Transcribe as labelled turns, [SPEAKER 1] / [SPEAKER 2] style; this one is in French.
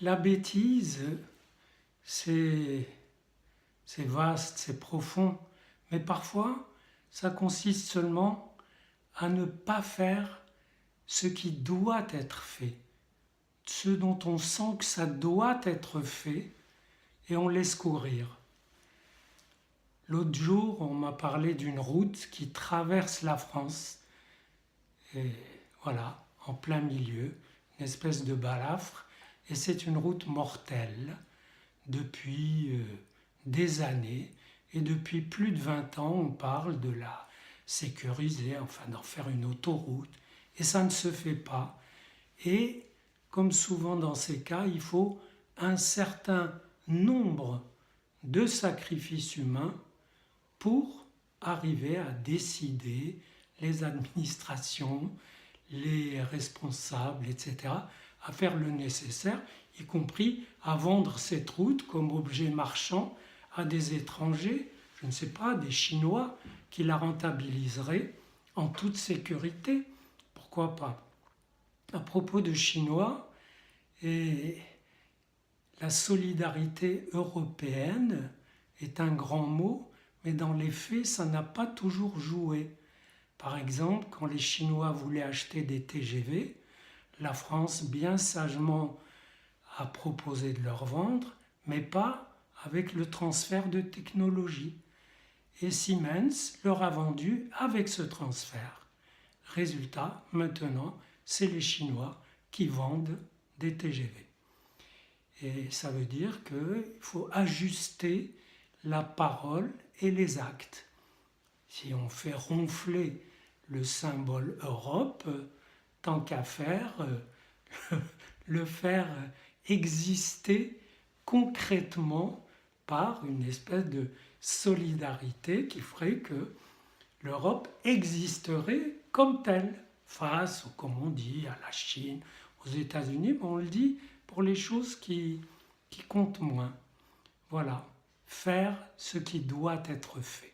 [SPEAKER 1] La bêtise, c'est vaste, c'est profond, mais parfois, ça consiste seulement à ne pas faire ce qui doit être fait, ce dont on sent que ça doit être fait, et on laisse courir. L'autre jour, on m'a parlé d'une route qui traverse la France, et voilà, en plein milieu, une espèce de balafre, et c'est une route mortelle depuis des années, et depuis plus de 20 ans, on parle de la sécuriser, enfin d'en faire une autoroute, et ça ne se fait pas. Et comme souvent dans ces cas, il faut un certain nombre de sacrifices humains pour arriver à décider, les administrations, les responsables, etc., à faire le nécessaire, y compris à vendre cette route comme objet marchand à des étrangers, je ne sais pas, des Chinois, qui la rentabiliseraient en toute sécurité. Pourquoi pas? À propos de Chinois, et la solidarité européenne est un grand mot, mais dans les faits, ça n'a pas toujours joué. Par exemple, quand les Chinois voulaient acheter des TGV, la France, bien sagement, a proposé de leur vendre, mais pas avec le transfert de technologie. Et Siemens leur a vendu avec ce transfert. Résultat, maintenant, c'est les Chinois qui vendent des TGV. Et ça veut dire qu'il faut ajuster la parole et les actes. Si on fait ronfler le symbole Europe, tant qu'à faire, le faire exister concrètement par une espèce de solidarité qui ferait que l'Europe existerait comme telle, face, comme on dit, à la Chine, aux États-Unis, mais on le dit pour les choses qui comptent moins. Voilà, faire ce qui doit être fait.